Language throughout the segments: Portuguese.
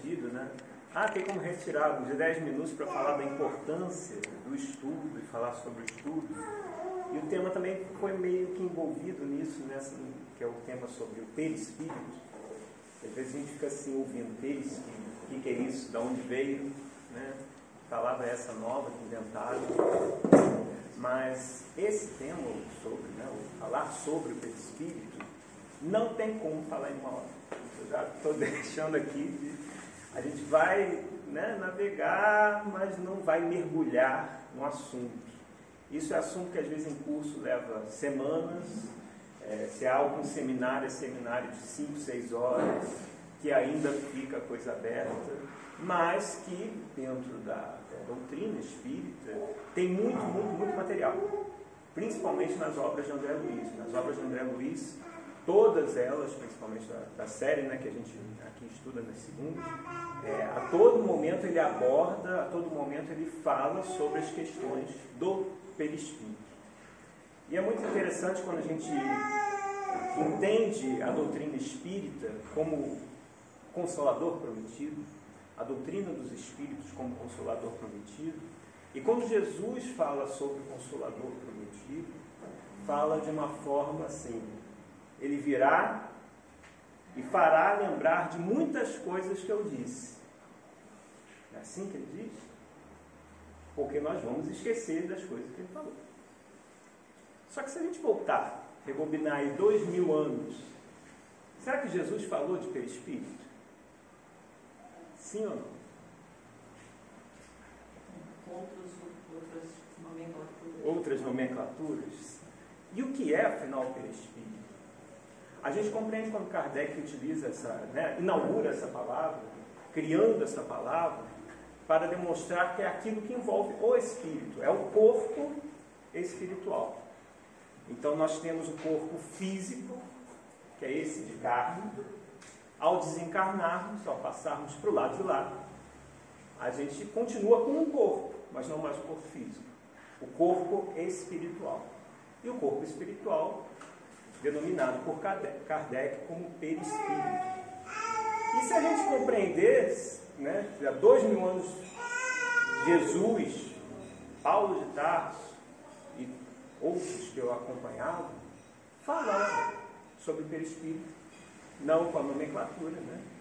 pedido, né? Tem como retirar uns 10 minutos para falar da importância do estudo e falar sobre o estudo. E o tema também foi meio que envolvido nisso, que é o tema sobre o perispírito. Às vezes a gente fica assim ouvindo perispírito, o que é isso, de onde veio, né? Palavra essa nova que inventaram. Mas esse tema sobre, falar sobre o perispírito, não tem como falar em uma hora. Eu já estou deixando aqui, a gente vai navegar, mas não vai mergulhar no assunto. Isso é assunto que às vezes em curso leva semanas, se há algum seminário, é seminário de 5, 6 horas, que ainda fica a coisa aberta, mas que dentro da doutrina espírita tem muito material, principalmente nas obras de André Luiz. Nas obras de André Luiz, todas elas, principalmente da série que a gente aqui estuda nas segundas, a todo momento ele aborda, a todo momento ele fala sobre as questões do perispírito. E é muito interessante quando a gente entende a doutrina espírita como consolador prometido, a doutrina dos espíritos como consolador prometido, e quando Jesus fala sobre o consolador prometido, fala de uma forma assim: ele virá e fará lembrar de muitas coisas que eu disse. É assim que ele diz? Porque nós vamos esquecer das coisas que ele falou. Só que se a gente voltar, rebobinar aí 2000 anos, será que Jesus falou de perispírito? Sim ou não? Outras nomenclaturas. E o que é, afinal, o perispírito? A gente compreende quando Kardec utiliza inaugura essa palavra, criando essa palavra, para demonstrar que é aquilo que envolve o espírito, é o corpo espiritual. Então nós temos o corpo físico, que é esse de carne. Ao desencarnarmos, ao passarmos para o lado de lá, a gente continua com um corpo, mas não mais o corpo físico. O corpo espiritual. E o corpo espiritual, denominado por Kardec como perispírito. E se a gente compreender, há 2000 anos, Jesus, Paulo de Tarso e outros que eu acompanhava, falavam sobre o perispírito. Não com a nomenclatura,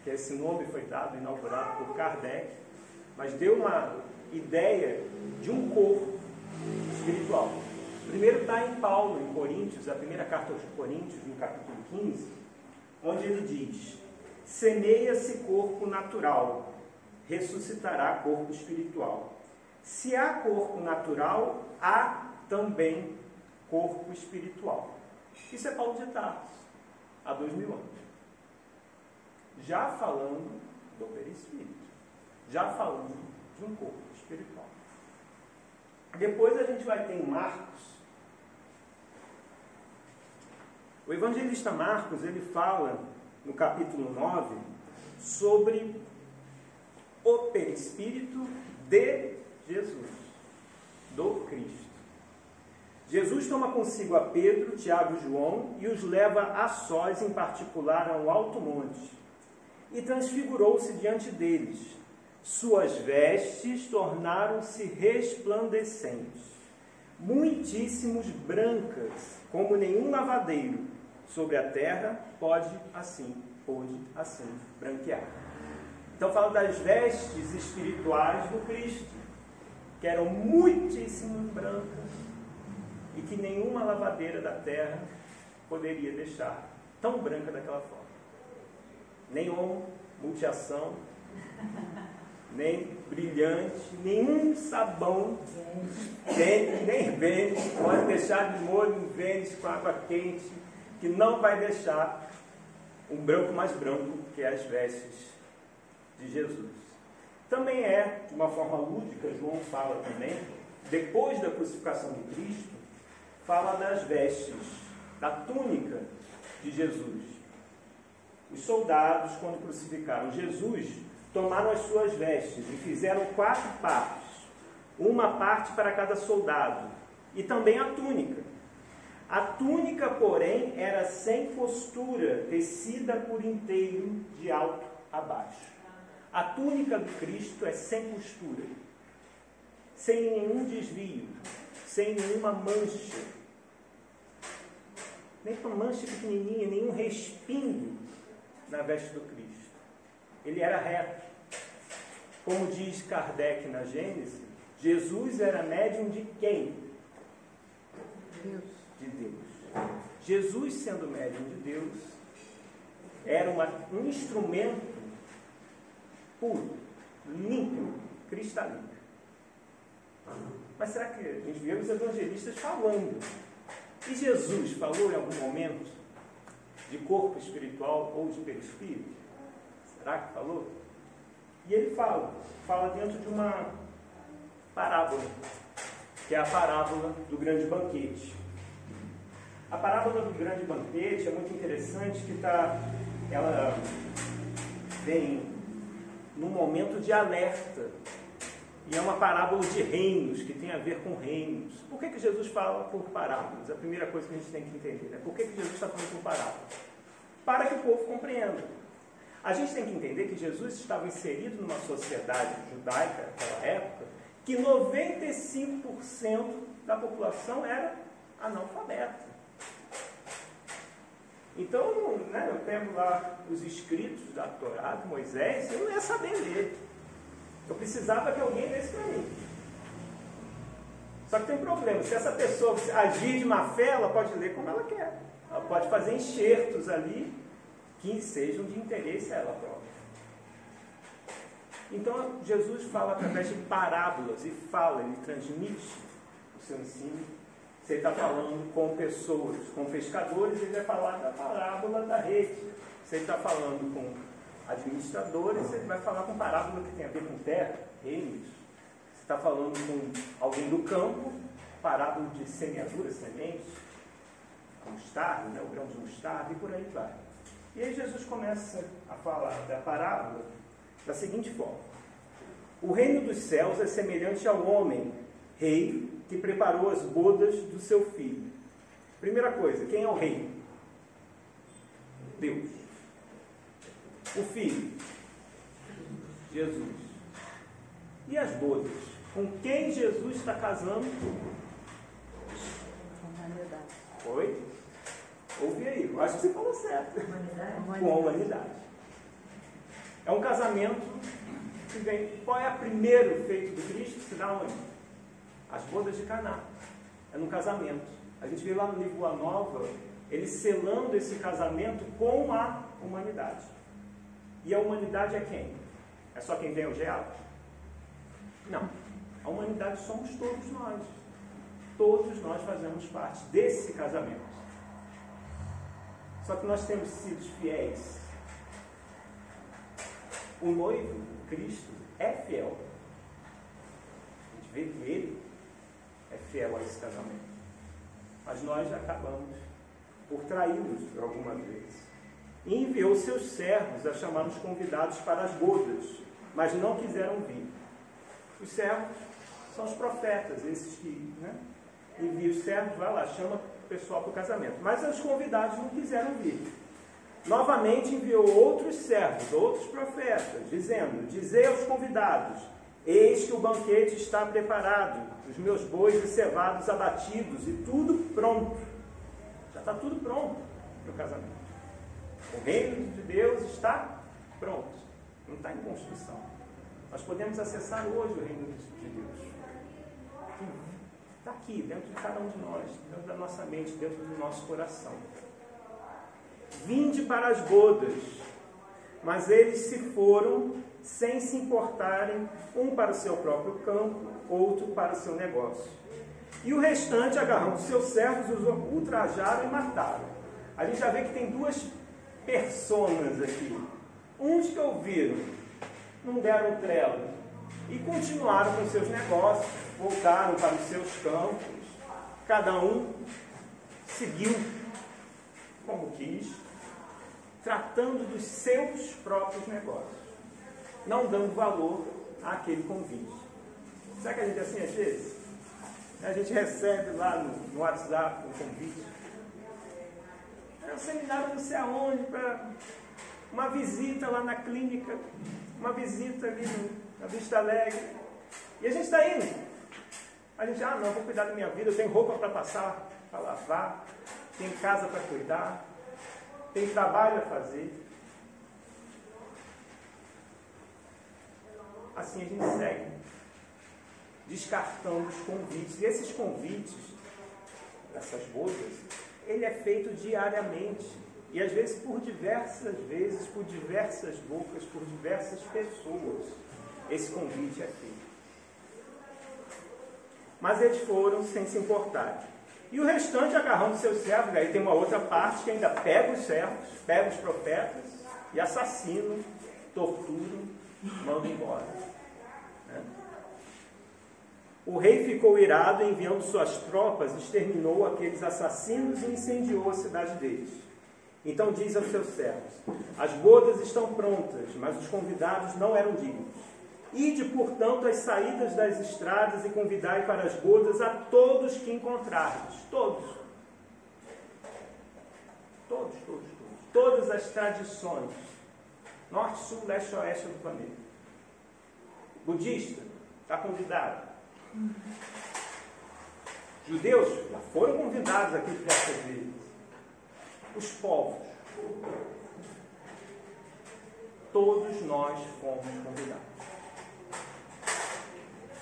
que esse nome foi dado, inaugurado por Kardec, mas deu uma ideia de um corpo espiritual. Primeiro está em Paulo, em Coríntios, a primeira carta aos Coríntios, no capítulo 15, onde ele diz: semeia-se corpo natural, ressuscitará corpo espiritual. Se há corpo natural, há também corpo espiritual. Isso é Paulo de Tarso, há 2000 anos. Já falando do perispírito, já falando de um corpo espiritual. Depois a gente vai ter em Marcos. O evangelista Marcos, ele fala no capítulo 9 sobre o perispírito de Jesus, do Cristo. Jesus toma consigo a Pedro, Tiago e João e os leva a sós, em particular, a um alto monte. E transfigurou-se diante deles. Suas vestes tornaram-se resplandecentes, muitíssimos brancas, como nenhum lavadeiro sobre a terra pôde assim branquear. Então fala das vestes espirituais do Cristo, que eram muitíssimo brancas e que nenhuma lavadeira da terra poderia deixar tão branca daquela forma. Nem homo, multiação, nem brilhante, nenhum sabão, nem vênus, pode deixar de molho um vênus com água quente, que não vai deixar um branco mais branco que as vestes de Jesus. Também de uma forma lúdica, João fala também, depois da crucificação de Cristo, fala das vestes, da túnica de Jesus. Os soldados, quando crucificaram Jesus, tomaram as suas vestes e fizeram 4 partes, uma parte para cada soldado, e também a túnica. A túnica, porém, era sem costura, tecida por inteiro de alto a baixo. A túnica do Cristo é sem costura, sem nenhum desvio, sem nenhuma mancha. Nem uma mancha pequenininha, nenhum respingo na veste do Cristo. Ele era reto. Como diz Kardec na Gênesis, Jesus era médium de quem? Deus. De Deus. Jesus, sendo médium de Deus, era um instrumento puro, limpo, cristalino. Mas será que a gente vê os evangelistas falando? E Jesus falou em algum momento de corpo espiritual ou de perispírito? Será que falou? E ele fala dentro de uma parábola, que é a parábola do grande banquete. A parábola do grande banquete é muito interessante, que ela vem num momento de alerta. E é uma parábola de reinos, que tem a ver com reinos. Por que Jesus fala por parábolas? A primeira coisa que a gente tem que entender é por que Jesus está falando por parábolas? Para que o povo compreenda. A gente tem que entender que Jesus estava inserido numa sociedade judaica naquela época, que 95% da população era analfabeta. Então, eu pego lá os escritos da Torá, de Moisés, eu não ia saber ler. Eu precisava que alguém lesse para mim. Só que tem um problema. Se essa pessoa agir de má fé, ela pode ler como ela quer. Ela pode fazer enxertos ali que sejam de interesse a ela própria. Então, Jesus fala através de parábolas e ele transmite o seu ensino. Se ele está falando com pessoas, com pescadores, ele vai falar da parábola da rede. Se ele está falando com administradores, ele vai falar com parábola que tem a ver com terra, reinos. Se está falando com alguém do campo, parábola de semeadura, semente, mostarda, o grão de mostarda, e por aí vai. E aí Jesus começa a falar da parábola da seguinte forma: o reino dos céus é semelhante ao homem, rei, que preparou as bodas do seu filho. Primeira coisa, quem é o rei? Deus. O filho? Jesus. E as bodas? Com quem Jesus está casando? Humanidade. Oi? Ouvi aí, eu acho que você falou certo. Humanidade. Com a humanidade. É um casamento que vem. Qual é o primeiro feito do Cristo? Se dá onde? As bodas de Caná. É no casamento. A gente vê lá no livro Boa Nova, ele selando esse casamento com a humanidade. E a humanidade é quem? É só quem vem ao geado? Não. A humanidade somos todos nós. Todos nós fazemos parte desse casamento. Só que nós temos sido fiéis. O noivo, Cristo, é fiel. A gente vê que ele é fiel a esse casamento. Mas nós acabamos por traí-los alguma vez. E enviou seus servos a chamar os convidados para as bodas, mas não quiseram vir. Os servos são os profetas, esses que enviam os servos, vai lá, chama o pessoal para o casamento. Mas os convidados não quiseram vir. Novamente enviou outros servos, outros profetas, dizendo: dizei aos convidados, eis que o banquete está preparado, os meus bois e cevados abatidos, e tudo pronto. Já está tudo pronto para o casamento. O reino de Deus está pronto, não está em construção. Nós podemos acessar hoje o reino de Deus. Está aqui, dentro de cada um de nós, dentro da nossa mente, dentro do nosso coração. Vinde para as bodas, mas eles se foram sem se importarem, um para o seu próprio campo, outro para o seu negócio. E o restante, agarrando seus servos, os ultrajaram e mataram. A gente já vê que tem duas personas aqui. Uns que ouviram, não deram trela e continuaram com seus negócios, voltaram para os seus campos, cada um seguiu como quis, tratando dos seus próprios negócios, não dando valor àquele convite. Será que a gente é assim às vezes? A gente recebe lá no WhatsApp um convite. É um seminário não sei aonde, uma visita lá na clínica, uma visita ali na Vista Alegre. E a gente está indo. A gente, não, vou cuidar da minha vida, eu tenho roupa para passar, para lavar, tenho casa para cuidar, tenho trabalho a fazer. Assim a gente segue, descartando os convites. E esses convites, essas bodas, ele é feito diariamente. E às vezes por diversas bocas, por diversas pessoas, esse convite é feito. Mas eles foram sem se importar. E o restante, agarrando seus servos, aí tem uma outra parte que ainda pega os servos, pega os profetas e assassina, tortura, manda embora. Né? O rei ficou irado, enviando suas tropas, exterminou aqueles assassinos e incendiou a cidade deles. Então diz aos seus servos: as bodas estão prontas, mas os convidados não eram dignos. Ide, portanto, às saídas das estradas e convidai para as bodas a todos que encontrardes. Todos. Todas as tradições. Norte, sul, leste, oeste do planeta. Budista, está convidado. Judeus já foram convidados aqui diversas vezes. Os povos. Todos nós fomos convidados.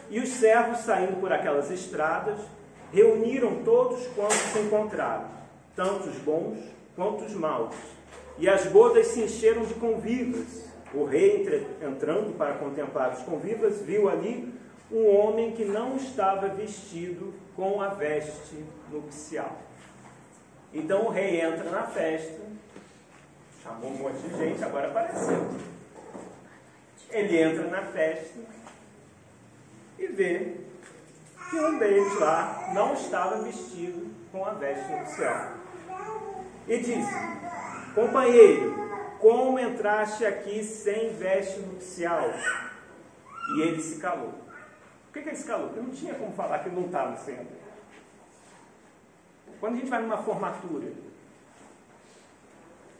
E os servos, saindo por aquelas estradas, reuniram todos quantos se encontraram, tanto os bons quanto os maus. E as bodas se encheram de convivas. O rei, entrando para contemplar os convivas, viu ali um homem que não estava vestido com a veste nupcial. Então o rei entra na festa, chamou um monte de gente, agora apareceu. Ele entra na festa e vê que um deles lá não estava vestido com a veste nupcial. E disse: companheiro, como entraste aqui sem veste nupcial? E ele se calou. Por que ele se calou? Porque não tinha como falar que ele não estava sendo. Quando a gente vai numa formatura,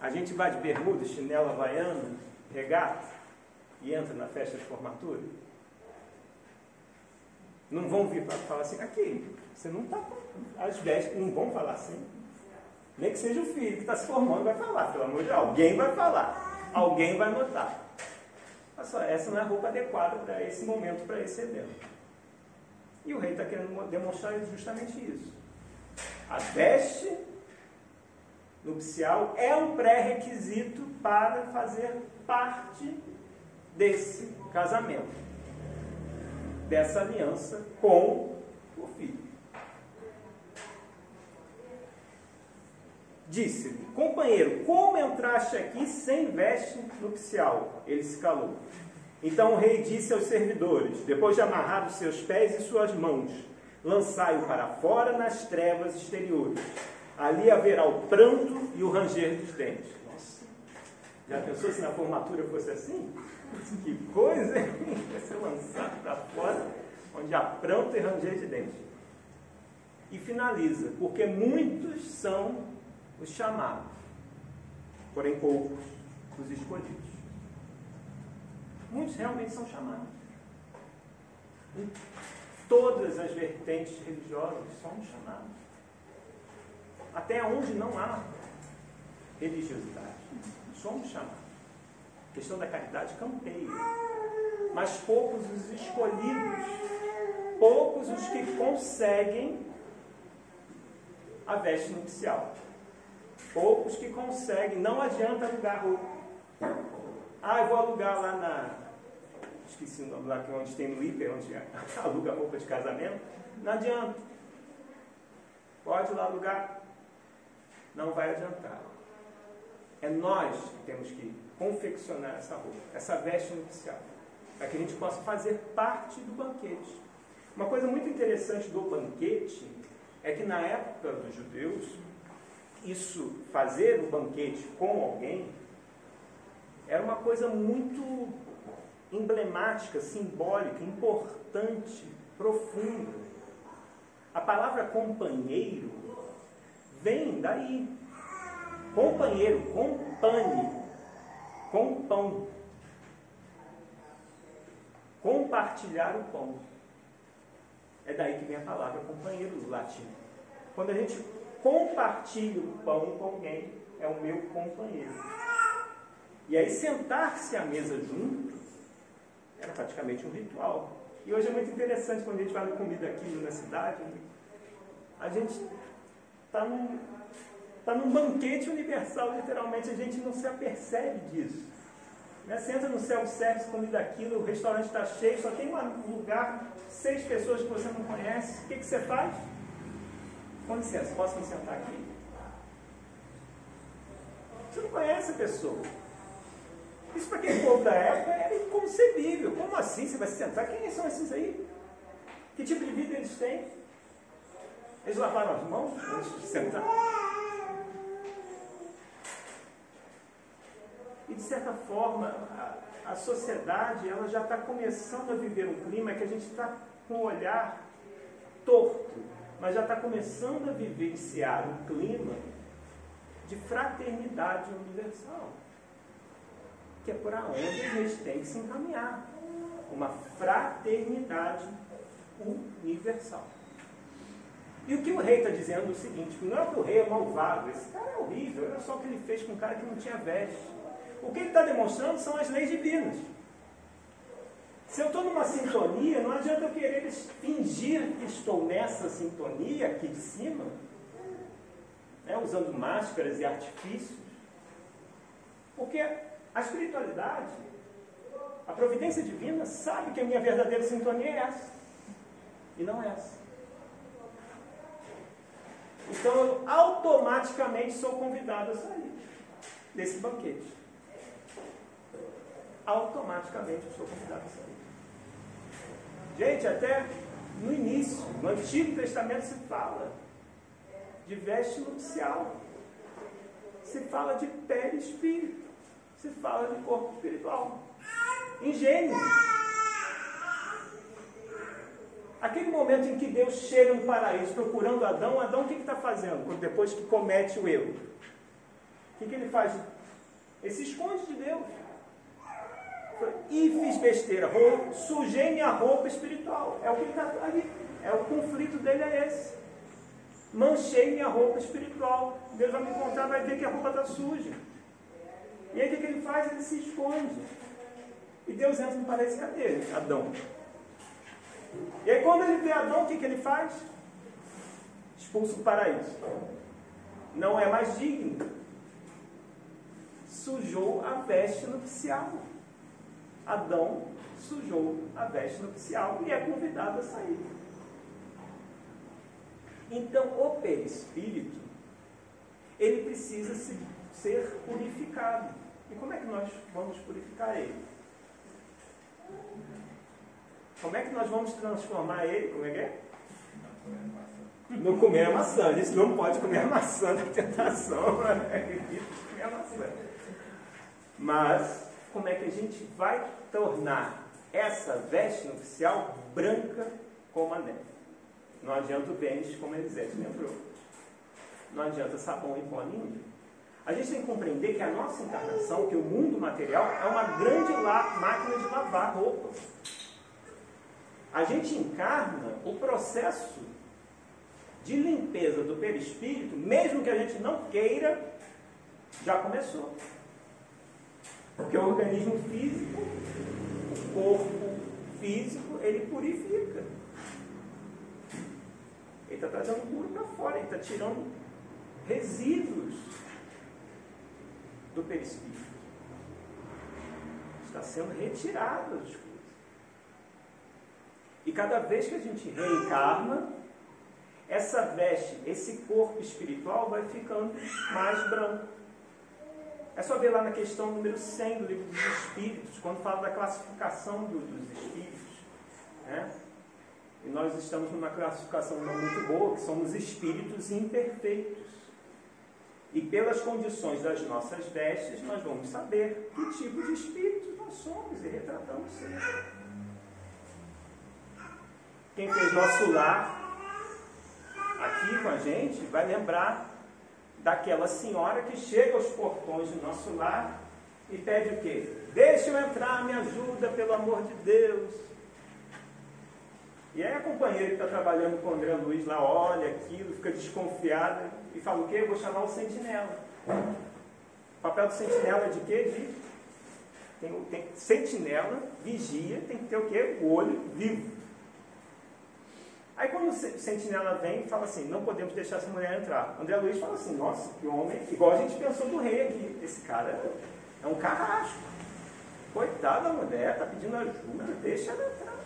a gente vai de bermuda, chinela havaiana, regata e entra na festa de formatura. Não vão vir para falar assim: aqui, você não está. As vestes não vão falar assim. Nem que seja o filho que está se formando vai falar, pelo amor de Deus. Alguém vai falar, alguém vai notar. Olha só, essa não é a roupa adequada para esse momento, para esse evento. E o rei está querendo demonstrar justamente isso. A veste nupcial é um pré-requisito para fazer parte desse casamento, dessa aliança com o filho. Disse-lhe: companheiro, como entraste aqui sem veste nupcial? Ele se calou. Então o rei disse aos servidores: depois de amarrar os seus pés e suas mãos, lançai-o para fora nas trevas exteriores. Ali haverá o pranto e o ranger dos dentes. Nossa, já pensou se na formatura fosse assim? Que coisa, hein? Vai ser lançado para fora, onde há pranto e ranger de dentes. E finaliza: porque muitos são os chamados, porém poucos os escolhidos. Muitos realmente são chamados. Em todas as vertentes religiosas somos chamados. Até onde não há religiosidade, somos chamados. A questão da caridade campeia. Mas poucos os escolhidos, poucos os que conseguem a veste nupcial. Poucos que conseguem, não adianta alugar roupa. Eu vou alugar lá na... Esqueci o nome lá, onde tem no hiper, onde aluga roupa de casamento. Não adianta. Pode ir lá alugar. Não vai adiantar. É nós que temos que confeccionar essa roupa, essa veste nupcial, para que a gente possa fazer parte do banquete. Uma coisa muito interessante do banquete é que na época dos judeus, fazer o banquete com alguém, era uma coisa muito emblemática, simbólica, importante, profunda. A palavra companheiro vem daí. Companheiro, compane. com o pão. Compartilhar o pão. É daí que vem a palavra companheiro do latim. Quando a gente compartilha o pão com alguém, é o meu companheiro. E aí sentar-se à mesa junto era praticamente um ritual. E hoje é muito interessante quando a gente vai na comida aqui na cidade, a gente está num banquete universal, literalmente, a gente não se apercebe disso. Né? Você entra no self-service, comida aquilo, o restaurante está cheio, só tem um lugar, 6 pessoas que você não conhece. O que você faz? Com licença, posso me sentar aqui? Você não conhece a pessoa. Isso para aquele povo da época era inconcebível. Como assim você vai se sentar? Quem são esses aí? Que tipo de vida eles têm? Eles lavaram as mãos antes de sentar? E de certa forma, a sociedade ela já está começando a viver um clima que a gente está com o olhar torto, mas já está começando a vivenciar um clima de fraternidade universal, que é por onde a gente tem que se encaminhar. Uma fraternidade universal. E o que o rei está dizendo é o seguinte: não é que o rei é malvado, esse cara é horrível, olha só o que ele fez com um cara que não tinha veste. O que ele está demonstrando são as leis divinas. Se eu estou numa sintonia, não adianta eu querer fingir que estou nessa sintonia aqui de cima, né, usando máscaras e artifícios, porque a espiritualidade, a providência divina, sabe que a minha verdadeira sintonia é essa, e não essa. Então eu automaticamente sou convidado a sair desse banquete. Automaticamente eu sou convidado a sair. Gente, até no início, no Antigo Testamento se fala de veste nupcial, se fala de perispírito, se fala de corpo espiritual. Em Gênesis, aquele momento em que Deus chega no paraíso procurando Adão, Adão o que está fazendo depois que comete o erro? O que ele faz? Ele se esconde de Deus. E fiz besteira, sujei minha roupa espiritual. É o que ele está ali. É o conflito dele é esse. Manchei minha roupa espiritual. Deus vai me encontrar, vai ver que a roupa está suja. E aí o que ele faz? Ele se esconde. E Deus entra no paraíso, cadê ele? Adão. E aí quando ele vê Adão, o que ele faz? Expulsa o paraíso. Não é mais digno. Sujou a veste nupcial. Adão sujou a veste nupcial e é convidado a sair. Então, o perispírito, ele precisa ser purificado. E como é que nós vamos purificar ele? Como é que nós vamos transformar ele? Como é que é? Não comer a maçã. A gente não pode comer a maçã da tentação. Comer a maçã. Mas, como é que a gente vai tornar essa veste nupcial branca como a neve? Não adianta o Bênis, como Elisete lembrou. Não adianta sabão e pó nenhum. A gente tem que compreender que a nossa encarnação, que o mundo material, é uma grande máquina de lavar roupa. A gente encarna o processo de limpeza do perispírito, mesmo que a gente não queira, já começou. Porque o organismo físico, o corpo físico, ele purifica. Ele está trazendo puro para fora, ele está tirando resíduos do perispírito. Está sendo retirado as coisas. E cada vez que a gente reencarna, essa veste, esse corpo espiritual vai ficando mais branco. É só ver lá na questão número 100 do livro dos Espíritos, quando fala da classificação dos Espíritos. Né? E nós estamos numa classificação não muito boa, que somos espíritos imperfeitos. E pelas condições das nossas vestes, nós vamos saber que tipo de espíritos nós somos e retratamos ser. Quem fez nosso lar aqui com a gente vai lembrar daquela senhora que chega aos portões do nosso lar e pede o quê? Deixa eu entrar, me ajuda, pelo amor de Deus. E aí a companheira que está trabalhando com o André Luiz lá olha aquilo, fica desconfiada e fala o quê? Eu vou chamar o sentinela. O papel do sentinela é de quê? Tem sentinela, vigia, tem que ter o quê? O olho vivo. Aí quando o sentinela vem e fala assim, não podemos deixar essa mulher entrar. André Luiz fala assim, nossa, que homem, igual a gente pensou do rei aqui. Esse cara é um carrasco. Coitada da mulher, está pedindo ajuda, deixa ela entrar.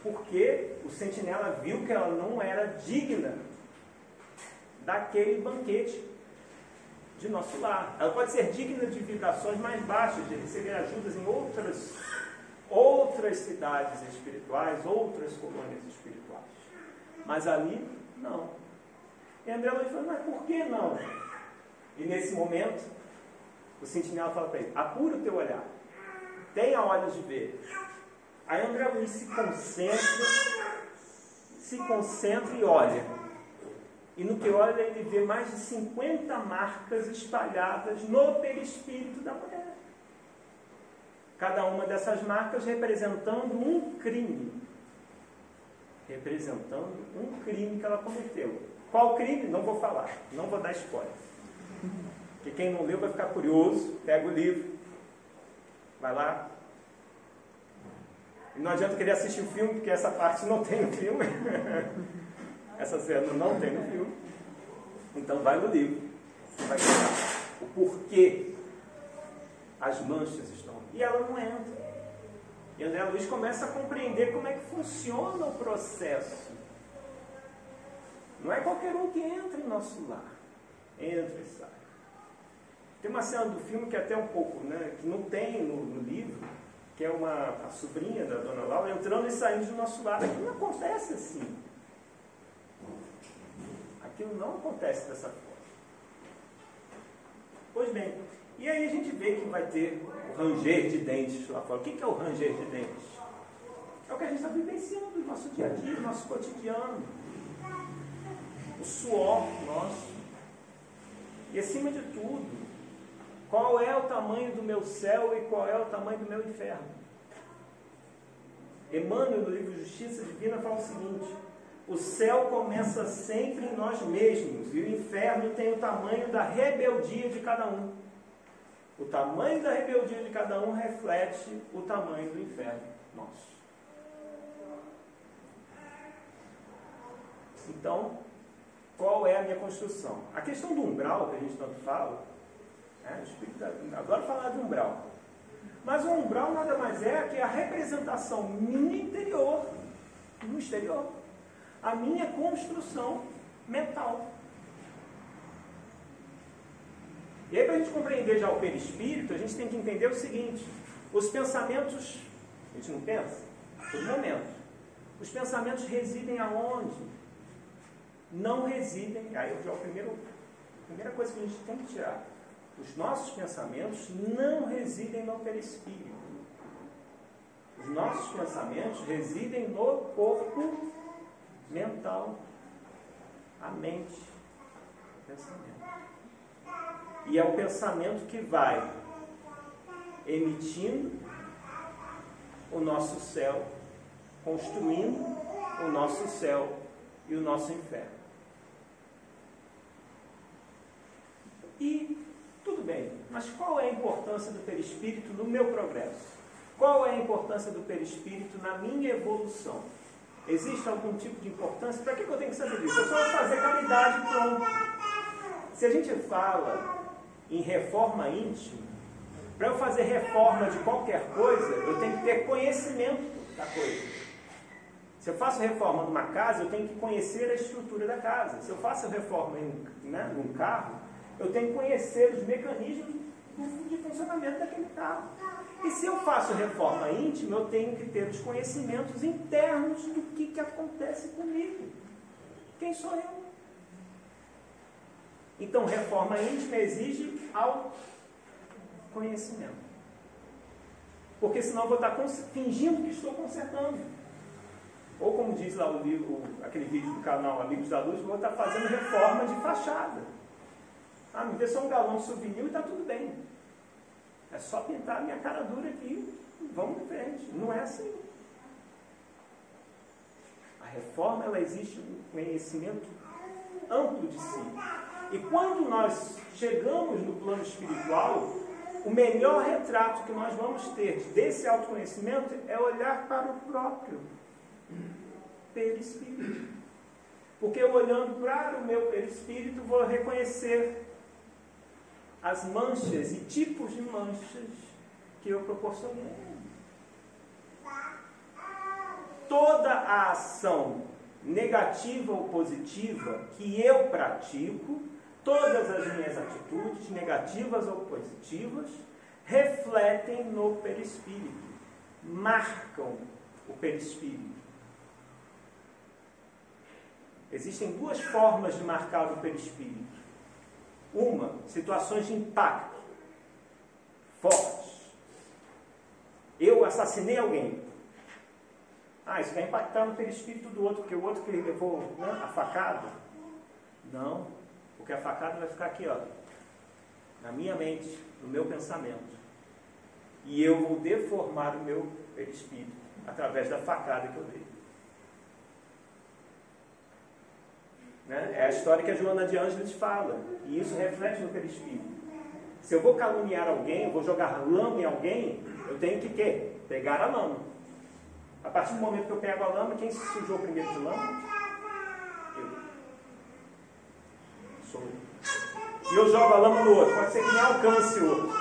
Porque o sentinela viu que ela não era digna daquele banquete de nosso lar. Ela pode ser digna de vibrações mais baixas, de receber ajudas em outras cidades espirituais, outras colônias espirituais. Mas ali, não. E André Luiz falou, mas por que não? E nesse momento, o sentinela fala para ele, apura o teu olhar, tenha olhos de ver. Aí André Luiz se concentra e olha. E no que olha, ele vê mais de 50 marcas espalhadas no perispírito da mulher. Cada uma dessas marcas representando um crime. Representando um crime que ela cometeu. Qual crime? Não vou falar. Não vou dar spoiler. Porque quem não leu vai ficar curioso. Pega o livro. Vai lá. E não adianta querer assistir o filme, porque essa parte não tem no filme. Essa cena não tem no filme. Então vai no livro. Você vai ver o porquê as manchas estão. E ela não entra. E André Luiz começa a compreender como é que funciona o processo. Não é qualquer um que entra em nosso lar. Entra e sai. Tem uma cena do filme que é até um pouco, que não tem no livro, que é a sobrinha da dona Laura entrando e saindo do nosso lar. Aquilo não acontece assim. Aquilo não acontece dessa forma. Pois bem, e aí a gente vê que vai ter o ranger de dentes lá fora. O que é o ranger de dentes? É o que a gente está vivenciando no nosso dia a dia, no nosso cotidiano. O suor nosso. E acima de tudo, qual é o tamanho do meu céu e qual é o tamanho do meu inferno? Emmanuel, no livro Justiça Divina, fala o seguinte: o céu começa sempre em nós mesmos, e o inferno tem o tamanho da rebeldia de cada um. O tamanho da rebeldia de cada um reflete o tamanho do inferno nosso. Então, qual é a minha construção? A questão do umbral, que a gente tanto fala, adoro falar de umbral. Mas o umbral nada mais é que a representação minha interior no exterior. A minha construção mental. E aí, para a gente compreender já o perispírito, a gente tem que entender o seguinte: os pensamentos, a gente não pensa? Todo momento. Os pensamentos residem aonde? Não residem, aí já é a primeira coisa que a gente tem que tirar. Os nossos pensamentos não residem no perispírito. Os nossos pensamentos residem no corpo mental, a mente, o pensamento. E é o pensamento que vai emitindo o nosso céu, construindo o nosso céu e o nosso inferno. E tudo bem, mas qual é a importância do perispírito no meu progresso? Qual é a importância do perispírito na minha evolução? Existe algum tipo de importância? Para que eu tenho que saber disso? Eu só vou fazer caridade e pronto. Se a gente fala em reforma íntima, para eu fazer reforma de qualquer coisa, eu tenho que ter conhecimento da coisa. Se eu faço reforma numa casa, eu tenho que conhecer a estrutura da casa. Se eu faço reforma num carro, eu tenho que conhecer os mecanismos de funcionamento daquele carro. E se eu faço reforma íntima, eu tenho que ter os conhecimentos internos do que acontece comigo. Quem sou eu? Então, reforma íntima exige autoconhecimento. Porque senão eu vou estar fingindo que estou consertando. Ou como diz lá aquele vídeo do canal Amigos da Luz, eu vou estar fazendo reforma de fachada. Ah, me dê só um galão de souvenir e está tudo bem. É só pintar a minha cara dura aqui e vamos em frente. Não é assim. A reforma, ela existe um conhecimento amplo de si. E quando nós chegamos no plano espiritual, o melhor retrato que nós vamos ter desse autoconhecimento é olhar para o próprio perispírito. Porque eu olhando para o meu perispírito, vou reconhecer as manchas e tipos de manchas que eu proporcionei. Toda a ação negativa ou positiva que eu pratico, todas as minhas atitudes, negativas ou positivas, refletem no perispírito, marcam o perispírito. Existem duas formas de marcar o perispírito. Uma, situações de impacto fortes. Eu assassinei alguém. Ah, isso vai impactar no perispírito do outro, porque o outro que levou, né, a facada. Não, porque a facada vai ficar aqui, ó, na minha mente, no meu pensamento. E eu vou deformar o meu perispírito através da facada que eu dei. Né? É a história que a Joana de Ângeles fala, e isso reflete no perispírito. Se eu vou caluniar alguém, eu vou jogar lama em alguém, eu tenho que quê? Pegar a lama. A partir do momento que eu pego a lama, quem se sujou primeiro de lama? Eu. Sou eu. E eu jogo a lama no outro. Pode ser que nem alcance o outro.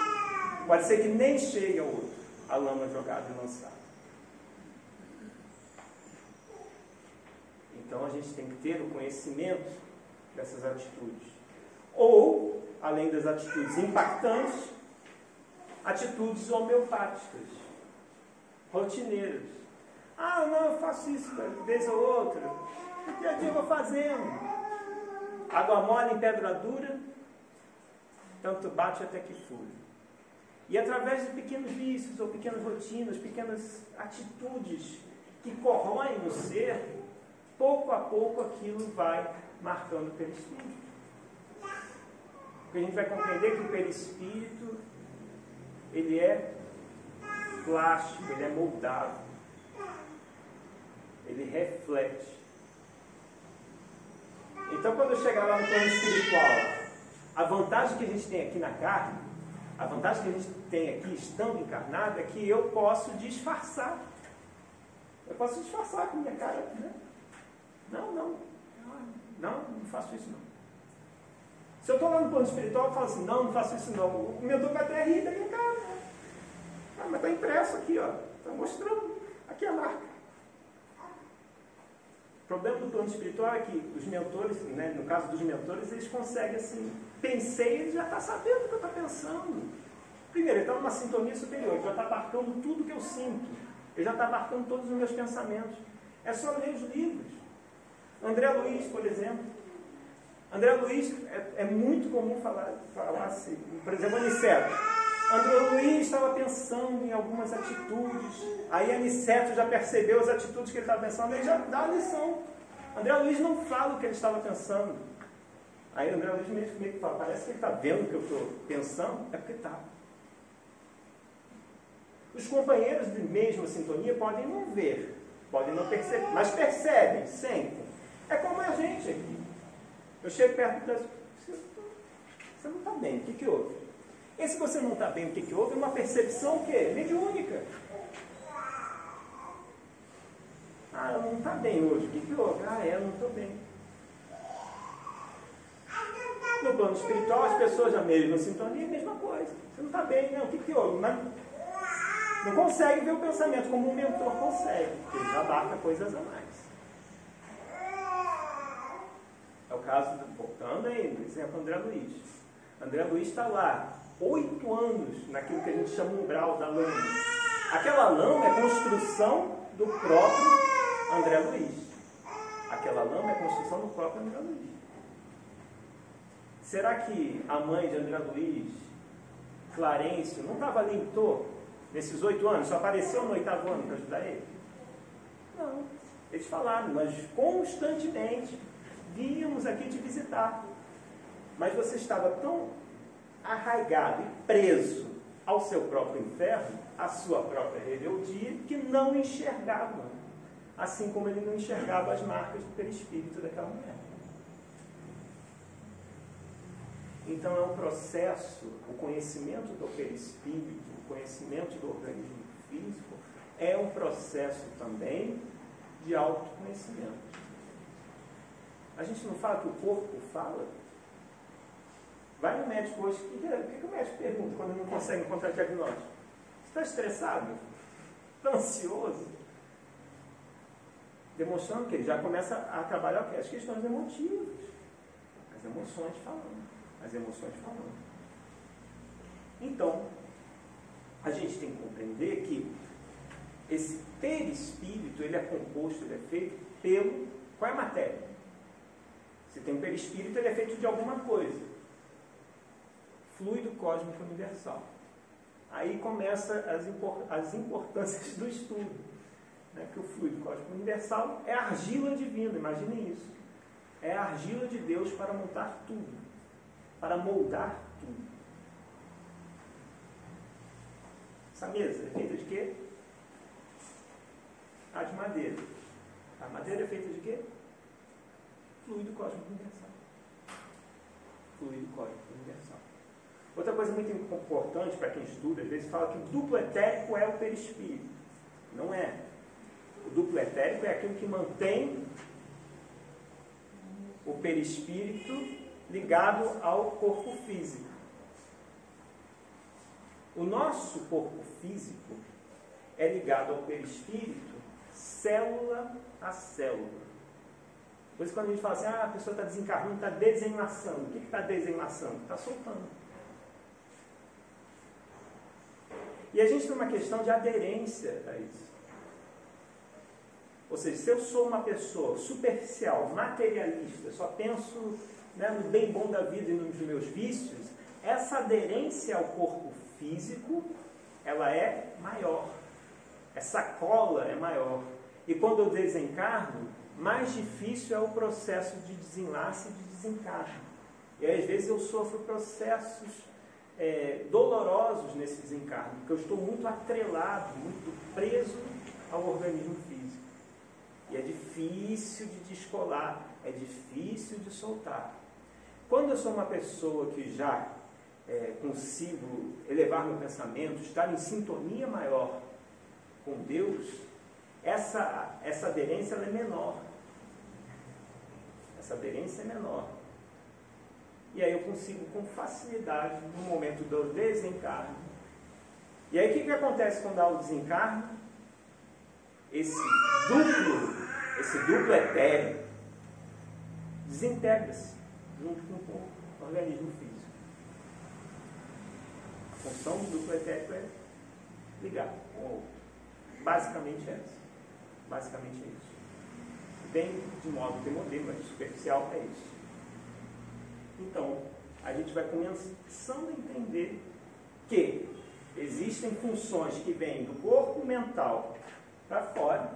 Pode ser que nem chegue ao outro. A lama jogada e lançada. Então a gente tem que ter o conhecimento dessas atitudes. Ou, além das atitudes impactantes, atitudes homeopáticas, rotineiras. Ah, não, eu faço isso vez ou outra. No dia a dia eu vou fazendo. Água mole em pedra dura, tanto bate até que fura. E através de pequenos vícios, ou pequenas rotinas, pequenas atitudes que corroem o ser, pouco a pouco aquilo vai marcando o perispírito. Porque a gente vai compreender que o perispírito, ele é plástico, ele é moldável. Ele reflete. Então, quando eu chegar lá no plano espiritual, a vantagem que a gente tem aqui na carne, a vantagem que a gente tem aqui estando encarnado, é que eu posso disfarçar. Eu posso disfarçar com a minha cara, né? Não faço isso não. Se eu estou lá no plano espiritual, eu falo assim, não faço isso não. O mentor vai até rir da minha cara. Ah, mas está impresso aqui, ó. Está mostrando. Aqui a marca. O problema do plano espiritual é que os mentores, né, no caso dos mentores, eles conseguem assim, pensei, ele já está sabendo o que eu estou pensando. Primeiro, ele está numa sintonia superior, ele já está abarcando tudo que eu sinto. Ele já está abarcando todos os meus pensamentos. É só ler os livros. André Luiz, por exemplo. André Luiz, é muito comum falar assim, por exemplo, Aniceto. André Luiz estava pensando em algumas atitudes, aí Aniceto já percebeu as atitudes que ele estava pensando, ele já dá a lição. André Luiz não fala o que ele estava pensando. Aí André Luiz meio que fala, parece que ele está vendo o que eu estou pensando, é porque está. Os companheiros de mesma sintonia podem não ver, podem não perceber, mas percebem, sentem. É como a gente aqui. Eu chego perto das pessoas, você não está bem, o que houve? E se você não está bem, o que houve? É uma percepção o quê? Mediúnica. Ah, eu não está bem hoje, o que houve? Ah, eu não estou bem. No plano espiritual, as pessoas da mesma sintonia, a mesma coisa. Você não está bem, não, o que houve? Mas não consegue ver o pensamento como o mentor consegue, porque ele já abarca coisas a mais. É o caso, voltando aí, no exemplo André Luiz. André Luiz está lá, 8 anos, naquilo que a gente chama de umbral da lama. Aquela lama é construção do próprio André Luiz. Aquela lama é construção do próprio André Luiz. Será que a mãe de André Luiz, Clarencio, não estava ali em Tô, nesses 8 anos? Só apareceu no 8º ano para ajudar ele? Não. Eles falaram, nós constantemente víamos aqui te visitar. mas você estava tão arraigado e preso ao seu próprio inferno, à sua própria rebeldia, que não enxergava, assim como ele não enxergava as marcas do perispírito daquela mulher. Então é um processo, o conhecimento do perispírito, o conhecimento do organismo físico, é um processo também de autoconhecimento. A gente não fala que o corpo fala? Vai no médico hoje, o que o médico pergunta quando não consegue encontrar diagnóstico? Você está estressado? Está ansioso? Demonstrando que ele já começa a trabalhar o quê? As questões emotivas. As emoções falando. As emoções falando. Então, a gente tem que compreender que esse perispírito, ele é composto, ele é feito pelo... Qual é a matéria? Se tem um perispírito, ele é feito de alguma coisa. Fluido cósmico universal. Aí começa as importâncias do estudo. Né? Que o fluido cósmico universal é a argila divina, imaginem isso. É a argila de Deus para montar tudo. Para moldar tudo. Essa mesa é feita de quê? De madeira. A madeira é feita de quê? Fluido cósmico universal. Fluido cósmico universal. Outra coisa muito importante para quem estuda, às vezes fala que o duplo etérico é o perispírito. Não é. O duplo etérico é aquilo que mantém o perispírito ligado ao corpo físico. O nosso corpo físico é ligado ao perispírito célula a célula. Por isso quando a gente fala assim, a pessoa está desencarnando, está desenlaçando. O que está desenlaçando? Está soltando. E a gente tem uma questão de aderência a isso. Ou seja, se eu sou uma pessoa superficial, materialista, só penso, né, no bem bom da vida e nos meus vícios, essa aderência ao corpo físico, ela é maior. Essa cola é maior. E quando eu desencarno, mais difícil é o processo de desenlace e de desencarne. E às vezes eu sofro processos dolorosos nesse desencarne, porque eu estou muito atrelado, muito preso ao organismo físico. E é difícil de descolar, é difícil de soltar. Quando eu sou uma pessoa que já consigo elevar meu pensamento, estar em sintonia maior com Deus, essa aderência ela é menor. Essa aderência é menor. E aí eu consigo com facilidade, no momento do desencarne. E aí o que acontece quando há o desencarne? Esse duplo etéreo desintegra-se junto com o organismo físico. A função do duplo etérico é ligar com o outro. Basicamente é essa. Basicamente é isso. Bem de modo demodê, mas superficial é isso. Então, a gente vai começando a entender que existem funções que vêm do corpo mental para fora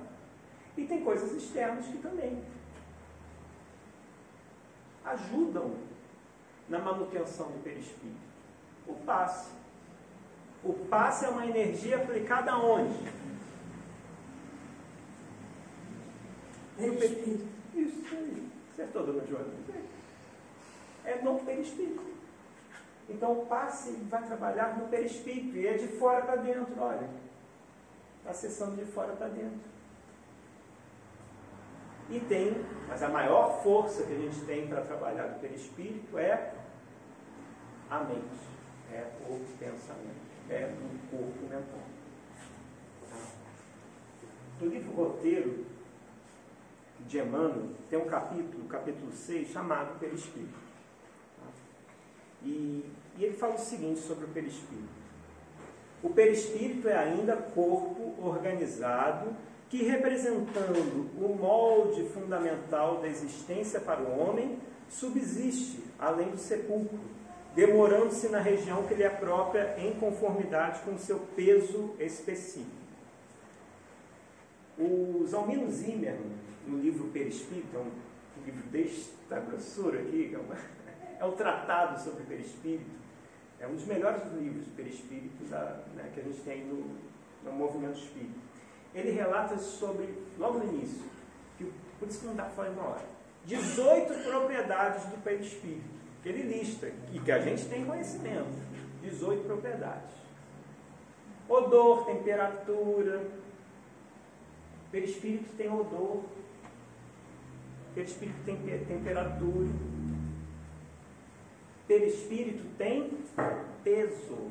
e tem coisas externas que também ajudam na manutenção do perispírito. O passe. O passe é uma energia aplicada aonde? Perispírito. Isso aí. Acertou, dona Joana? É no perispírito. Então o passe vai trabalhar no perispírito e é de fora para dentro, olha. Está acessando de fora para dentro. E tem, mas a maior força que a gente tem para trabalhar no perispírito é a mente, é o pensamento, é o corpo mental. No livro Roteiro de Emmanuel, tem um capítulo 6, chamado Perispírito. E ele fala o seguinte sobre o perispírito. O perispírito é ainda corpo organizado que, representando o molde fundamental da existência para o homem, subsiste além do sepulcro, demorando-se na região que lhe é própria em conformidade com o seu peso específico. O Zalmino Zimmermann, no livro Perispírito, é um livro desta grossura aqui, é o tratado sobre o perispírito. É um dos melhores livros de perispírito que a gente tem no movimento espírita. Ele relata sobre, logo no início, por isso que não dá para falar em uma hora, 18 propriedades do perispírito, que ele lista, e que a gente tem conhecimento. 18 propriedades. Odor, temperatura. Perispírito tem odor. Perispírito tem temperatura. Perispírito tem peso.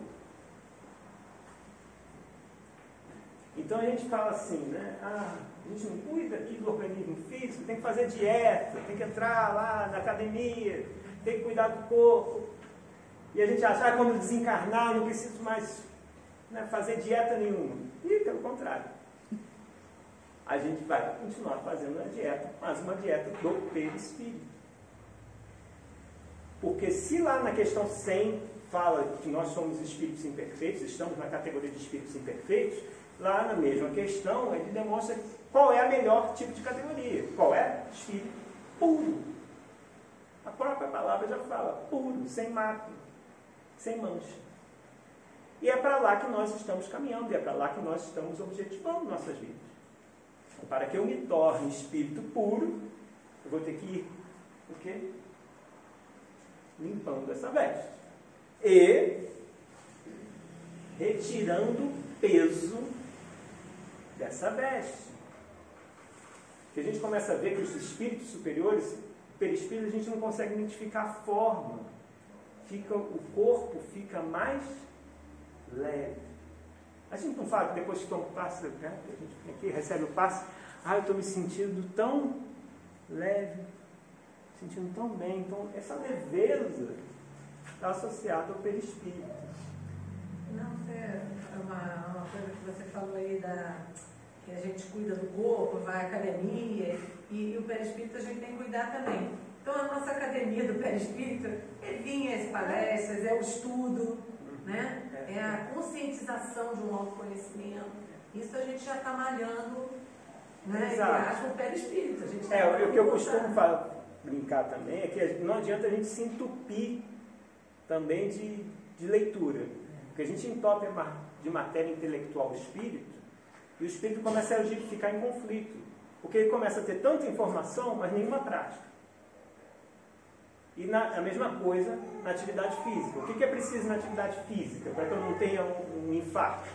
Então a gente fala assim, né? A gente não cuida aqui do organismo físico, tem que fazer dieta, tem que entrar lá na academia, tem que cuidar do corpo. E a gente acha, quando desencarnar, não preciso mais fazer dieta nenhuma. E pelo contrário. A gente vai continuar fazendo a dieta, mas uma dieta do perispírito. Porque se lá na questão 100 fala que nós somos espíritos imperfeitos, estamos na categoria de espíritos imperfeitos, lá na mesma questão ele demonstra qual é a melhor tipo de categoria. Qual é? Espírito puro. A própria palavra já fala, puro, sem mácula, sem mancha. E é para lá que nós estamos caminhando, e é para lá que nós estamos objetivando nossas vidas. Para que eu me torne espírito puro, eu vou ter que ir, o quê? Limpando essa veste. E retirando o peso dessa veste. Que a gente começa a ver que os espíritos superiores, o perispírito, a gente não consegue identificar a forma. O corpo fica mais leve. A gente não fala que depois que toma o passe, né? A gente vem aqui, recebe o passe, eu estou me sentindo tão leve, sentindo tão bem. Então, essa leveza está associada ao perispírito. Não, uma coisa que você falou aí, que a gente cuida do corpo, vai à academia, e o perispírito a gente tem que cuidar também. Então, a nossa academia do perispírito é vir às palestras, é o estudo, né? É a conscientização de um autoconhecimento. Isso a gente já está malhando, né? Exato. O perispírito. A gente o que eu costumo brincar também é que não adianta a gente se entupir também de leitura. Porque a gente entope de matéria intelectual o espírito, e o espírito começa a ficar em conflito. Porque ele começa a ter tanta informação, mas nenhuma prática. E a mesma coisa na atividade física. O que é preciso na atividade física para que eu não tenha um infarto?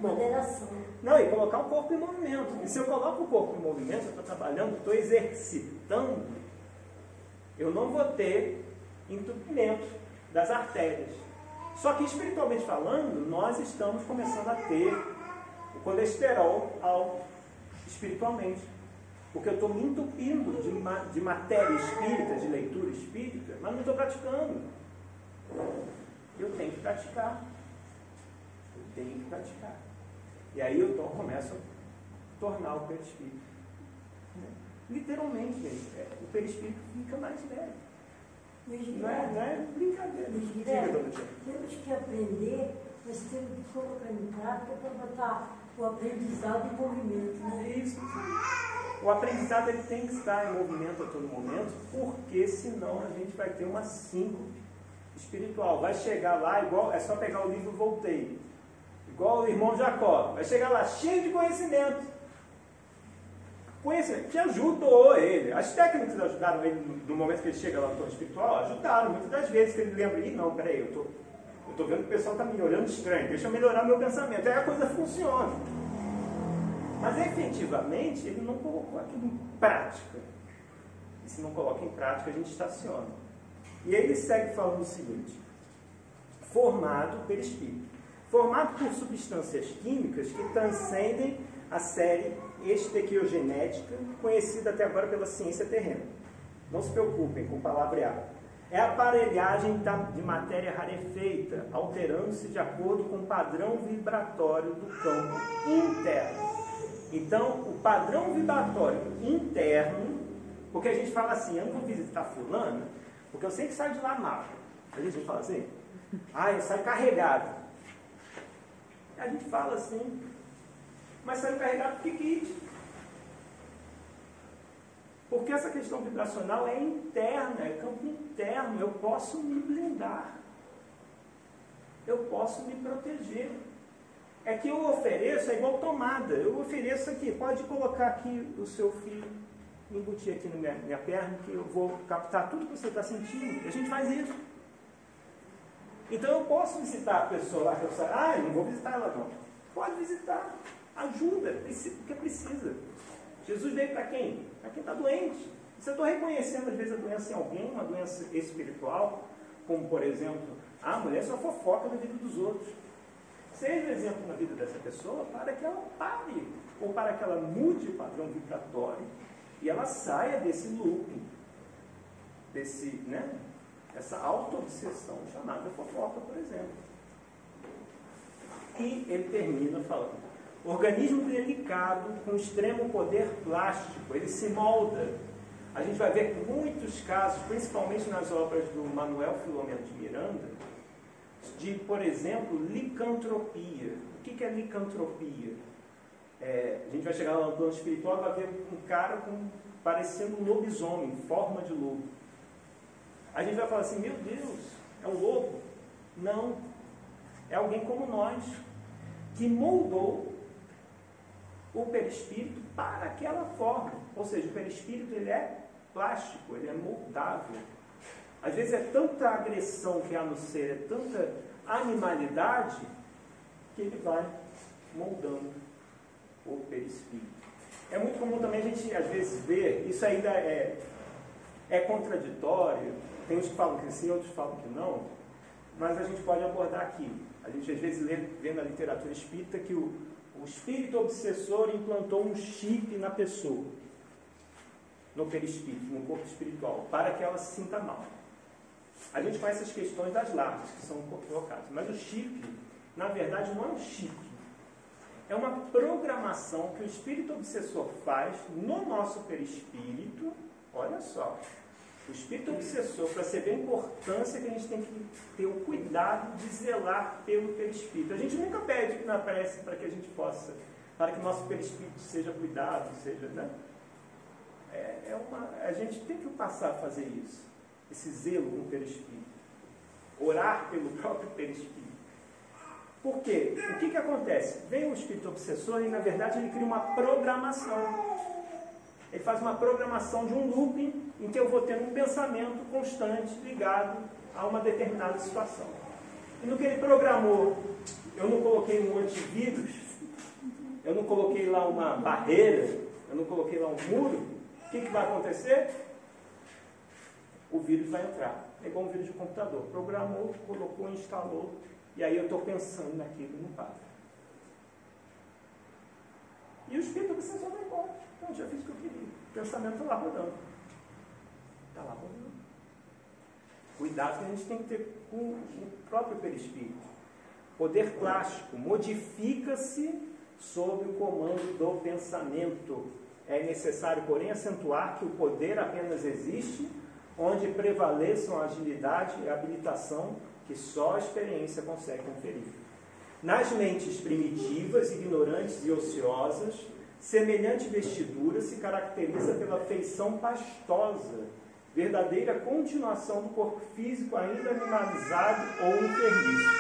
Moderação. Não, e colocar o corpo em movimento. E se eu coloco o corpo em movimento, eu estou trabalhando, estou exercitando, eu não vou ter entupimento das artérias. Só que espiritualmente falando, nós estamos começando a ter o colesterol alto espiritualmente. Porque eu estou me entupindo de matéria espírita, de leitura espírita, mas não estou praticando. Eu tenho que praticar. E aí eu começo a tornar o perispírito. Literalmente, o perispírito fica mais leve. Não é brincadeira. Temos que aprender, mas temos que colocar em prática para botar o aprendizado em movimento. Né? Isso. O aprendizado ele tem que estar em movimento a todo momento, porque senão a gente vai ter uma síncope espiritual. Vai chegar lá, igual, é só pegar o livro Voltei, igual o irmão Jacó, vai chegar lá cheio de conhecimento. Conhecimento que ajudou ele. As técnicas ajudaram ele no momento que ele chega lá no plano espiritual, ajudaram muitas das vezes que ele lembra, não, peraí, eu estou vendo que o pessoal está me olhando estranho, deixa eu melhorar meu pensamento. Aí a coisa funciona. Mas efetivamente ele não colocou aquilo em prática. E se não coloca em prática, a gente estaciona. E aí ele segue falando o seguinte: formado perispírito, formado por substâncias químicas que transcendem a série estequiogenética, conhecida até agora pela ciência terrena. Não se preocupem com palavreado. É a aparelhagem de matéria rarefeita, alterando-se de acordo com o padrão vibratório do campo interno. Então, o padrão vibratório interno, porque a gente fala assim, eu não vou visitar fulano, porque eu sempre saio de lá mal. A gente fala assim, eu saio carregado. A gente fala assim, mas saiu carregado por que? Porque essa questão vibracional é interna, é campo interno. Eu posso me blindar. Eu posso me proteger. É que eu ofereço, é igual tomada. Eu ofereço aqui, pode colocar aqui o seu filho, embutir aqui na minha perna, que eu vou captar tudo que você está sentindo. E a gente faz isso. Então eu posso visitar a pessoa lá, que eu sei, eu não vou visitar ela não. Pode visitar. Ajuda, porque precisa. Jesus veio para quem? Para quem está doente. Se eu estou reconhecendo, às vezes, a doença em alguém, uma doença espiritual, como, por exemplo, a mulher só fofoca na vida dos outros. Seja exemplo na vida dessa pessoa para que ela pare, ou para que ela mude o padrão vibratório e ela saia desse looping, essa auto-obsessão chamada fofoca, por exemplo. E ele termina falando: organismo delicado, com extremo poder plástico, ele se molda. A gente vai ver muitos casos, principalmente nas obras do Manuel Filomeno de Miranda, de, por exemplo, licantropia. O que é licantropia? A gente vai chegar lá no plano espiritual e vai ver um cara parecendo um lobisomem, forma de lobo. A gente vai falar assim: meu Deus, é um lobo? Não. É alguém como nós, que moldou o perispírito para aquela forma. Ou seja, o perispírito ele é plástico, ele é moldável. Às vezes é tanta agressão que há no ser, é tanta animalidade, que ele vai moldando o perispírito. É muito comum também a gente, às vezes, ver, isso ainda é contraditório, tem uns que falam que sim, outros falam que não, mas a gente pode abordar aqui. A gente, às vezes, vê na literatura espírita que o espírito obsessor implantou um chip na pessoa, no perispírito, no corpo espiritual, para que ela se sinta mal. A gente conhece as questões das larvas, que são colocadas, mas o chip, na verdade, não é um chip. É uma programação que o espírito obsessor faz no nosso perispírito. Olha só, o espírito obsessor, para saber a importância que a gente tem que ter o cuidado de zelar pelo perispírito. A gente nunca pede na prece para que a gente possa, para que o nosso perispírito seja cuidado, seja, né? A gente tem que passar a fazer isso, esse zelo com o perispírito, orar pelo próprio perispírito. Por quê? O que acontece? Vem o espírito obsessor e, na verdade, ele cria uma programação. Ele faz uma programação de um looping em que eu vou tendo um pensamento constante ligado a uma determinada situação. E no que ele programou, eu não coloquei um antivírus, eu não coloquei lá uma barreira, eu não coloquei lá um muro, o que vai acontecer? O vírus vai entrar. É igual um vírus de computador. Programou, colocou, instalou, e aí eu estou pensando naquilo, não para. E o espírito obsessor vai embora. Então, já fiz o que eu queria. O pensamento está lá rodando. Está lá rodando. Cuidado que a gente tem que ter com o próprio perispírito. Poder plástico modifica-se sob o comando do pensamento. É necessário, porém, acentuar que o poder apenas existe onde prevaleçam a agilidade e a habilitação que só a experiência consegue conferir. Nas mentes primitivas, ignorantes e ociosas, semelhante vestidura se caracteriza pela feição pastosa, verdadeira continuação do corpo físico ainda animalizado ou enfermiço.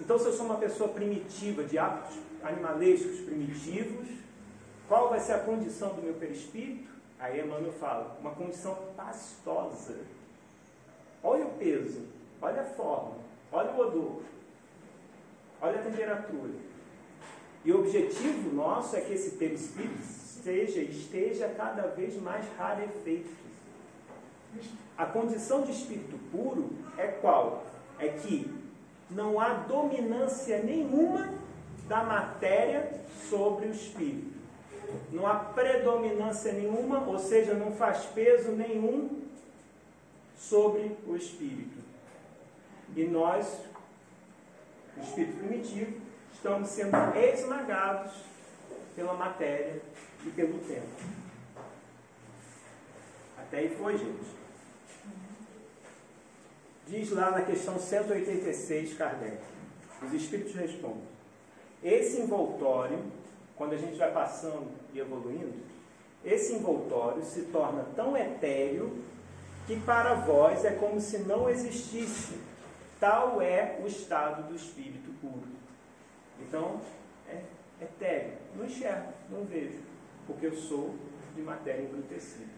Então, se eu sou uma pessoa primitiva, de hábitos animalescos primitivos, qual vai ser a condição do meu perispírito? Aí Emmanuel fala, uma condição pastosa. Olha o peso, olha a forma, olha o odor, olha a temperatura. E o objetivo nosso é que esse perispírito esteja cada vez mais rarefeito. A condição de espírito puro é qual? É que não há dominância nenhuma da matéria sobre o espírito. Não há predominância nenhuma, ou seja, não faz peso nenhum sobre o espírito. E nós, o espírito primitivo, estamos sendo esmagados pela matéria e pelo tempo. Até aí foi, gente. Diz lá na questão 186, Kardec, os espíritos respondem: esse envoltório, quando a gente vai passando e evoluindo, esse envoltório se torna tão etéreo que para vós é como se não existisse. Tal é o estado do espírito puro. Então, é etéreo. Não enxergo, não vejo, porque eu sou de matéria embrutecida.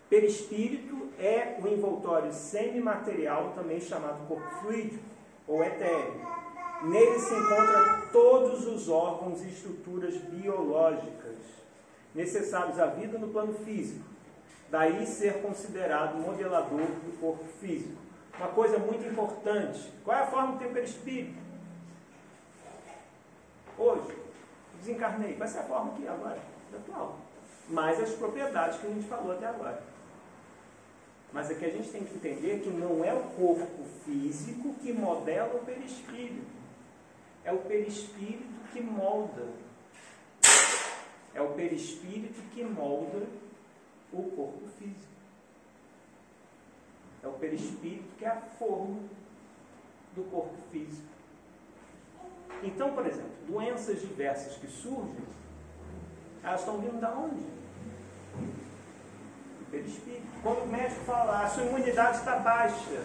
Perispírito é o envoltório semimaterial, também chamado corpo fluídico, ou etéreo. Nele se encontram todos os órgãos e estruturas biológicas necessários à vida no plano físico. Daí ser considerado modelador do corpo físico. Uma coisa muito importante. Qual é a forma que tem o perispírito? Hoje, desencarnei. Vai ser a forma aqui agora, atual. Mais as propriedades que a gente falou até agora. Mas aqui a gente tem que entender que não é o corpo físico que modela o perispírito. É o perispírito que molda. É o perispírito que molda o corpo físico. É o perispírito que é a forma do corpo físico. Então, por exemplo, doenças diversas que surgem, elas estão vindo de onde? Do perispírito. Quando o médico fala, a sua imunidade está baixa,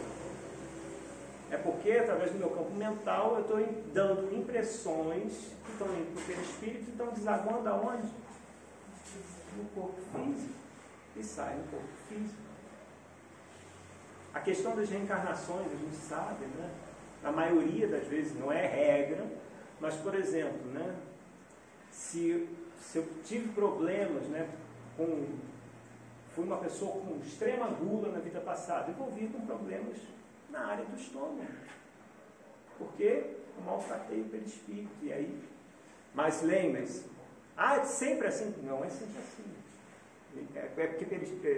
é porque, através do meu campo mental, eu estou dando impressões que estão indo para o perispírito e estão desaguando aonde? No corpo físico. E sai no corpo físico. A questão das reencarnações, a gente sabe, né? Na maioria das vezes, não é regra, mas, por exemplo, né? Se eu tive problemas, né? Fui uma pessoa com extrema gula na vida passada, envolvi com problemas na área do estômago. Porque eu maltratei o perispírito. E aí? Mas lembre-se, é sempre assim? Não é sempre assim. É porque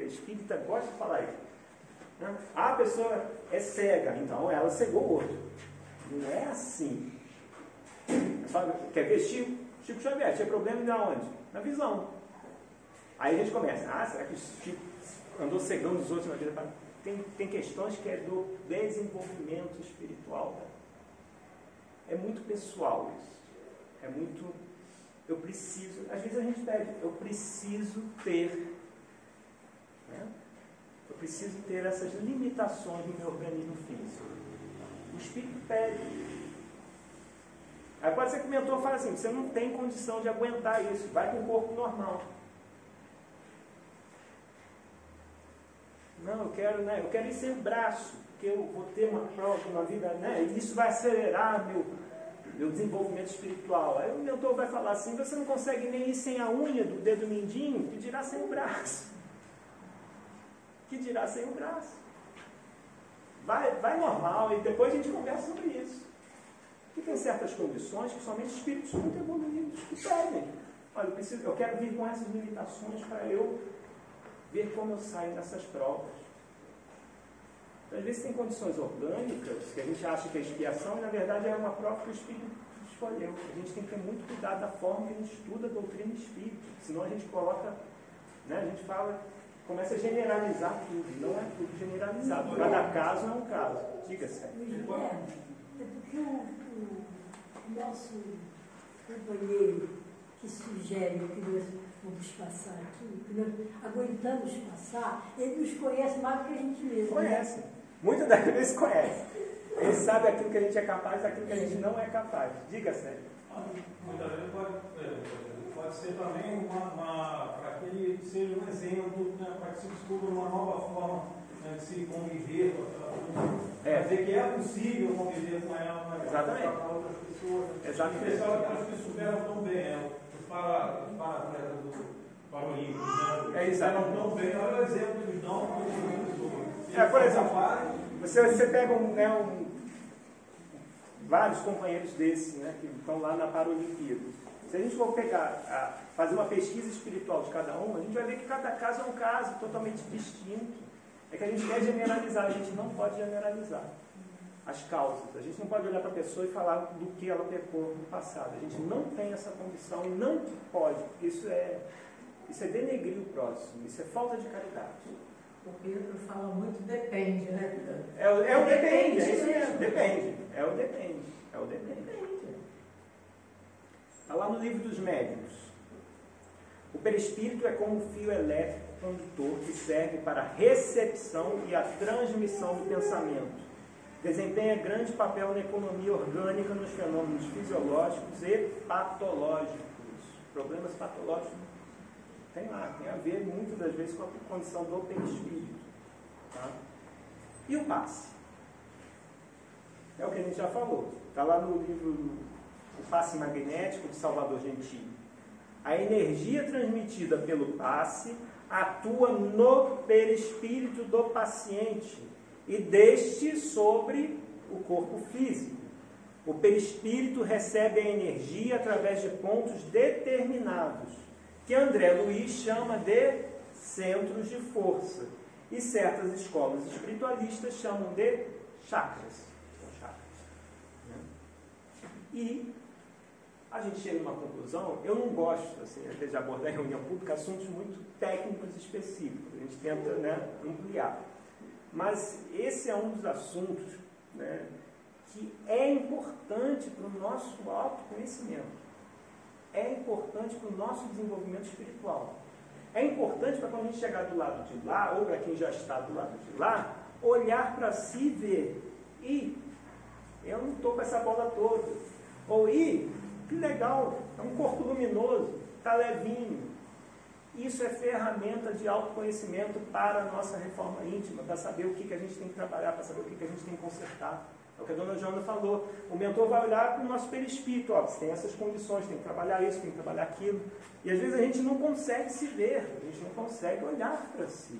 espírita gosta de falar isso. A pessoa é cega, então ela cegou o outro. Não é assim. Quer ver Chico Xavier? Tinha problema de onde? Na visão. Aí a gente começa, será que o Chico andou cegando os outros na vida? Tem questões que é do desenvolvimento espiritual. É muito pessoal isso. É muito... Eu preciso... Às vezes a gente pede, eu preciso ter... Né? Eu preciso ter essas limitações no meu organismo físico. O espírito pede. Aí pode ser que o mentor fale assim, você não tem condição de aguentar isso, vai com o corpo normal. Não, eu quero ir sem braço, porque eu vou ter uma prova, uma vida, né? E isso vai acelerar meu desenvolvimento espiritual. Aí o mentor vai falar assim, você não consegue nem ir sem a unha do dedo mindinho, que dirá sem o braço. Que dirá sem o braço. Vai normal, e depois a gente conversa sobre isso. Porque tem certas condições que somente espíritos muito evoluídos que pedem. Olha, eu quero vir com essas limitações para eu ver como eu saio dessas provas. Então, às vezes tem condições orgânicas que a gente acha que é expiação e na verdade é uma prova que o espírito escolheu. A gente tem que ter muito cuidado da forma que a gente estuda a doutrina espírita. Senão a gente coloca, né, a gente fala, começa a generalizar tudo. Não é tudo generalizado. Cada caso é um caso. Diga-se. É porque o nosso companheiro que sugere que nós vamos passar aqui, que nós aguentamos passar, ele nos conhece mais do que a gente mesmo. Conhece. Né? Muitas das vezes conhece. Ele sabe aquilo que a gente é capaz e aquilo que a gente não é capaz. Diga, Sérgio. Muitas vezes pode ser também para que ele seja um exemplo, né, para que se descubra uma nova forma, né, de se conviver com ela. Dizer que é possível conviver com ela, né, para outras pessoas. Exatamente. Em especial aquelas que superam tão bem, os para-atletas do Paralímpicos, né? Superam tão bem, olha o exemplo que eles dão para outras pessoas. Por exemplo, você pega vários companheiros desses, né, que estão lá na Paralimpíada. Se a gente for fazer uma pesquisa espiritual de cada um, a gente vai ver que cada caso é um caso totalmente distinto. É que a gente quer generalizar, a gente não pode generalizar as causas. A gente não pode olhar para a pessoa e falar do que ela pecou no passado. A gente não tem essa condição e não pode, porque isso é denegrir o próximo, isso é falta de caridade. O Pedro fala muito depende, né? É o depende, é isso mesmo, depende. É o depende. Está lá no livro dos médiuns. O perispírito é como um fio elétrico condutor que serve para a recepção e a transmissão do pensamento. Desempenha grande papel na economia orgânica, nos fenômenos fisiológicos e patológicos. Problemas patológicos tem a ver muitas das vezes com a condição do perispírito. Tá? E o passe? É o que a gente já falou. Está lá no livro O Passe Magnético de Salvador Gentil. A energia transmitida pelo passe atua no perispírito do paciente e deste sobre o corpo físico. O perispírito recebe a energia através de pontos determinados, que André Luiz chama de centros de força, e certas escolas espiritualistas chamam de chakras. E a gente chega a uma conclusão. Eu não gosto assim, de abordar em reunião pública assuntos muito técnicos e específicos. A gente tenta, né, ampliar. Mas esse é um dos assuntos, né, que é importante para o nosso autoconhecimento. É importante para o nosso desenvolvimento espiritual. É importante para quando a gente chegar do lado de lá, ou para quem já está do lado de lá, olhar para si e ver. E eu não estou com essa bola toda. Ou que legal, é um corpo luminoso, está levinho. Isso é ferramenta de autoconhecimento para a nossa reforma íntima, para saber o que a gente tem que trabalhar, para saber o que a gente tem que consertar. É o que a dona Joana falou. O mentor vai olhar para o nosso perispírito. Ó, você tem essas condições, tem que trabalhar isso, tem que trabalhar aquilo. E às vezes a gente não consegue se ver, a gente não consegue olhar para si.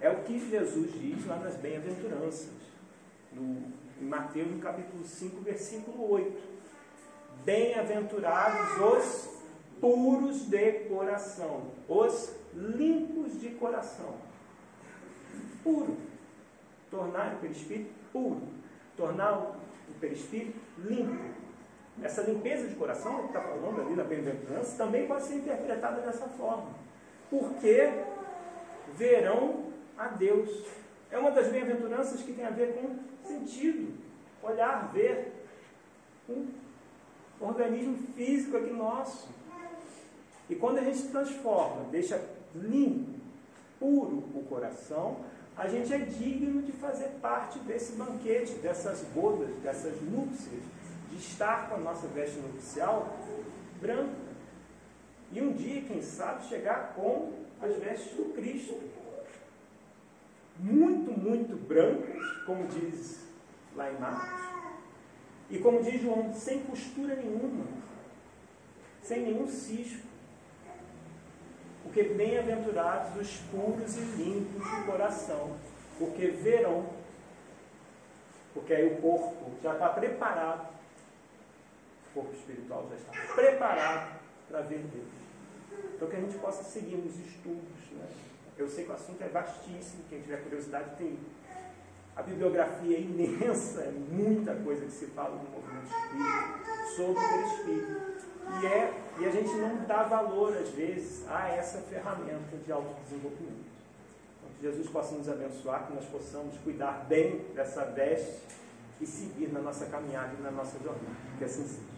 É o que Jesus diz lá nas bem-aventuranças, em Mateus, no capítulo 5, versículo 8. Bem-aventurados os puros de coração, os limpos de coração. Puro. Tornar o perispírito puro. Tornar o perispírito limpo. Essa limpeza de coração, que está falando ali na bem-aventurança, também pode ser interpretada dessa forma. Porque verão a Deus. É uma das bem-aventuranças que tem a ver com sentido. Olhar, ver um organismo físico aqui nosso. E quando a gente transforma, deixa limpo, puro o coração, a gente é digno de fazer parte desse banquete, dessas bodas, dessas núpcias, de estar com a nossa veste nupcial branca. E um dia, quem sabe, chegar com as vestes do Cristo. Muito, muito brancas, como diz lá em Marcos. E como diz João, sem costura nenhuma, sem nenhum cisco. Porque bem-aventurados os puros e limpos de coração, porque verão, porque aí o corpo já está preparado, o corpo espiritual já está preparado para ver Deus. Então que a gente possa seguir nos estudos, né? Eu sei que o assunto é vastíssimo, quem tiver curiosidade tem. A bibliografia é imensa, é muita coisa que se fala no movimento espírita sobre o perispírito. E a gente não dá valor, às vezes, a essa ferramenta de autodesenvolvimento. Então, que Jesus possa nos abençoar, que nós possamos cuidar bem dessa veste e seguir na nossa caminhada e na nossa jornada. Que assim seja.